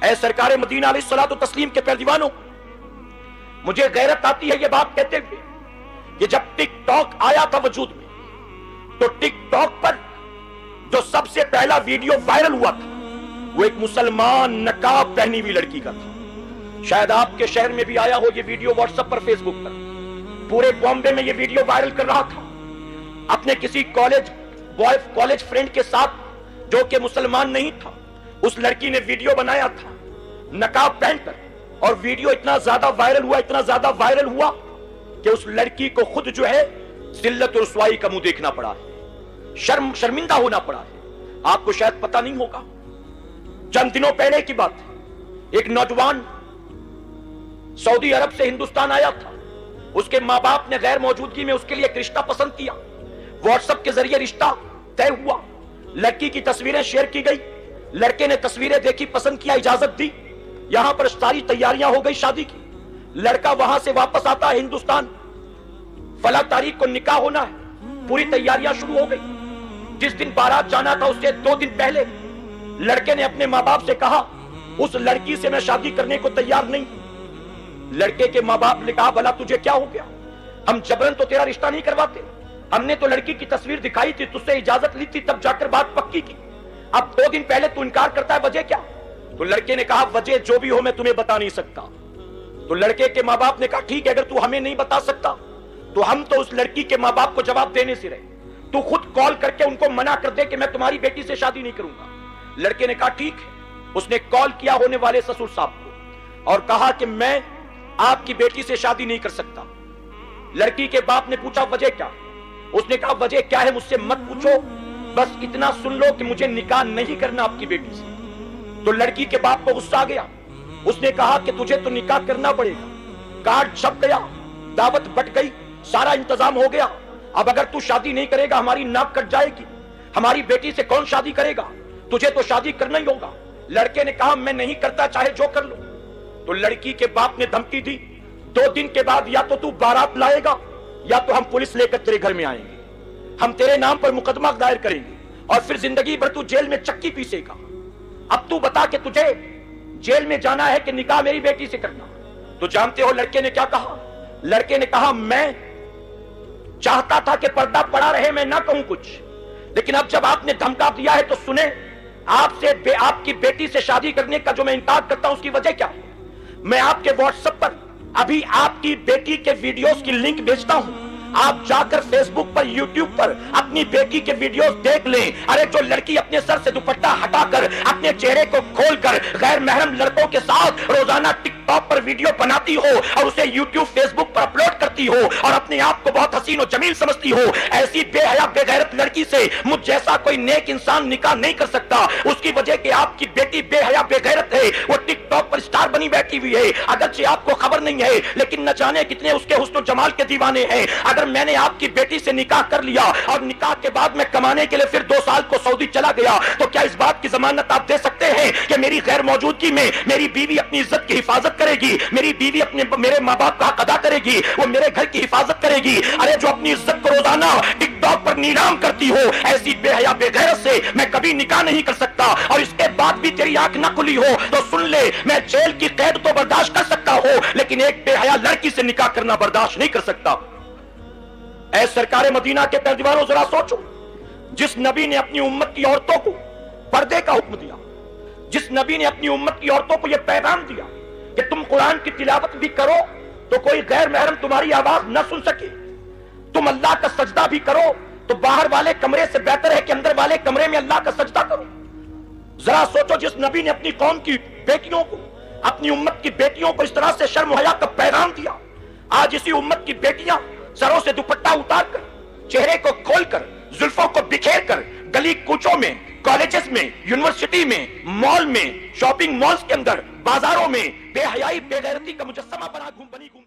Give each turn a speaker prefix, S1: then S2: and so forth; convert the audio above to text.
S1: اے سرکار مدینہ علیہ الصلوۃ والتسلیم کے پہلوانوں، مجھے غیرت آتی ہے یہ بات کہتے ہوئے کہ جب ٹک ٹاک آیا تھا وجود میں تو ٹک ٹاک پر جو سب سے پہلا ویڈیو وائرل ہوا تھا وہ ایک مسلمان نقاب پہنی ہوئی لڑکی کا تھا۔ شاید آپ کے شہر میں بھی آیا ہو یہ ویڈیو، واٹس ایپ پر، فیس بک پر، پورے بامبے میں یہ ویڈیو وائرل کر رہا تھا۔ اپنے کسی کالج فرینڈ کے ساتھ جو کہ مسلمان نہیں تھا، اس لڑکی نے ویڈیو بنایا تھا نقاب پہن کر، اور ویڈیو اتنا زیادہ وائرل ہوا کہ اس لڑکی کو خود جو ہے ذلت و رسوائی کا منہ دیکھنا پڑا ہے، شرمندہ ہونا پڑا ہے۔ آپ کو شاید پتہ نہیں ہوگا، چند دنوں پہلے کی بات ہے، ایک نوجوان سعودی عرب سے ہندوستان آیا تھا۔ اس کے ماں باپ نے غیر موجودگی میں اس کے لیے ایک رشتہ پسند کیا، واٹس ایپ کے ذریعے رشتہ طے ہوا، لڑکی کی تصویریں شیئر کی گئی، لڑکے نے تصویریں دیکھی، پسند کیا، اجازت دی، یہاں پر ساری تیاریاں ہو گئی شادی کی۔ لڑکا وہاں سے واپس آتا ہے ہندوستان، فلاں تاریخ کو نکاح ہونا ہے، پوری تیاریاں شروع ہو گئی۔ جس دن بارات جانا تھا اس سے 2 دن پہلے لڑکے نے اپنے ماں باپ سے کہا اس لڑکی سے میں شادی کرنے کو تیار نہیں۔ لڑکے کے ماں باپ نے کہا بھلا تجھے کیا ہو گیا، ہم جبرن تو تیرا رشتہ نہیں کرواتے، ہم نے تو لڑکی کی تصویر دکھائی تھی، تجھ سے اجازت لی تھی، تب جا کر بات پکی کی، اب 2 دن پہلے تو انکار کرتا ہے، وجہ کیا؟ تو لڑکے نے کہا وجہ جو بھی ہو میں تمہیں بتا نہیں سکتا۔ تو لڑکے کے ماں باپ نے کہا ٹھیک ہے، اگر تو ہمیں نہیں بتا سکتا تو ہم تو اس لڑکی کے ماں باپ کو جواب دینے سے رہے، تو خود کال کر کے ان کو منع کر دے کہ میں تمہاری بیٹی سے شادی نہیں کروں گا۔ لڑکے نے کہا ٹھیک ہے۔ اس نے کال کیا ہونے والے سسر صاحب کو اور کہا کہ میں آپ کی بیٹی سے شادی نہیں کر سکتا۔ لڑکی کے باپ نے پوچھا وجہ کیا؟ اس نے کہا وجہ کیا ہے مجھ سے مت پوچھو، بس اتنا سن لو کہ مجھے نکاح نہیں کرنا آپ کی بیٹی سے۔ تو لڑکی کے باپ کو غصہ آ گیا، اس نے کہا کہ تجھے تو نکاح کرنا پڑے گا، کارڈ چھپ گیا، دعوت بٹ گئی، سارا انتظام ہو گیا، اب اگر تو شادی نہیں کرے گا ہماری ناک کٹ جائے گی، ہماری بیٹی سے کون شادی کرے گا، تجھے تو شادی کرنا ہی ہوگا۔ لڑکے نے کہا میں نہیں کرتا، چاہے جو کر لو۔ تو لڑکی کے باپ نے دھمکی دی 2 دن کے بعد یا تو بارات لائے گا یا تو ہم پولیس لے کر تیرے گھر میں آئیں گے، ہم تیرے نام پر مقدمہ دائر کریں گے اور پھر زندگی بھر تو جیل میں چکی پیسے گا۔ اب تو بتا کہ تجھے جیل میں جانا ہے کہ نکاح میری بیٹی سے کرنا؟ تو جانتے ہو لڑکے نے کیا کہا؟ لڑکے نے کہا میں چاہتا تھا کہ پردہ پڑا رہے، میں نہ کہوں کچھ، لیکن اب جب آپ نے دھمکا دیا ہے تو سنیں، آپ کی بیٹی سے شادی کرنے کا جو میں انکار کرتا ہوں اس کی وجہ کیا ہے؟ میں آپ کے واٹس ایپ پر ابھی آپ کی بیٹی کے ویڈیوز کی لنک بھیجتا ہوں، آپ جا کر فیس بک پر، یوٹیوب پر اپنی بیٹی کے ویڈیوز دیکھ لیں۔ ارے جو لڑکی اپنے سر سے دوپٹہ ہٹا کر اپنے چہرے کو کھول کر غیر محرم لڑکوں کے ساتھ روزانہ ٹک ٹاک پر ویڈیو بناتی ہو اور اسے یوٹیوب فیس بک پر اپلوڈ کرتی ہو اور اپنے آپ کو بہت حسین و جمیل سمجھتی ہو، ایسی بے حیا بے غیرت لڑکی سے مجھ جیسا کوئی نیک انسان نکاح نہیں کر سکتا۔ اس کی وجہ کہ آپ کی بیٹی بے حیا بے غیرت ہے، وہ ٹک ٹاک پر سٹار بنی بیٹھی ہوئی ہے، اگرچہ آپ کو خبر نہیں ہے لیکن نہ جانے کتنے اس کے حسن و جمال کے دیوانے ہیں۔ اگر میں نے آپ کی بیٹی سے نکاح کر لیا اور نکاح کے بعد میں کمانے کے لیے پھر 2 سال کو سعودی چلا گیا تو کیا اس بات کی ضمانت آپ دے سکتے ہیں کہ میری غیر موجودگی میں میری بیوی اپنی عزت کی حفاظت کرے گی، میری بیوی میرے ماں باپ کا حق ادا کرے گی، وہ میرے گھر کی حفاظت کرے گی؟ ارے جو اپنی عزت کو روزانہ ٹک ٹاک پر نیلام کرتی ہو، ایسی بے حیا بے غیرت سے میں کبھی نکاح نہیں کر سکتا، اور اس کے بعد بھی تیری آنکھ نہ کھلی ہو تو سن لے، میں جیل کی قید تو برداشت کر سکتا ہوں لیکن ایک بے حیا لڑکی سے نکاح کرنا برداشت نہیں کر سکتا۔ اے سرکار مدینہ کے پہلوانوں ذرا سوچو، جس نبی نے اپنی امت کی عورتوں کو پردے کا حکم دیا، جس نبی نے اپنی امت کی عورتوں کو یہ پیغام دیا کہ تم قرآن کی تلاوت بھی کرو تو کوئی غیر محرم تمہاری آواز نہ سن سکے، تم اللہ کا سجدہ بھی کرو تو باہر والے کمرے سے بہتر ہے کہ اندر والے کمرے میں اللہ کا سجدہ کرو۔ ذرا سوچو، جس نبی نے اپنی قوم کی بیٹیوں کو، اپنی امت کی بیٹیوں کو اس طرح سے شرم و حیا کا پیغام دیا، آج اسی امت کی بیٹیاں سروں سے دوپٹہ اتار کر، چہرے کو کھول کر، زلفوں کو بکھیر کر گلی کوچوں میں، کالجز میں، یونیورسٹی میں، مال میں، شاپنگ مالز کے اندر، بازاروں میں بے حیائی بے غیرتی کا مجسمہ بنی گھوم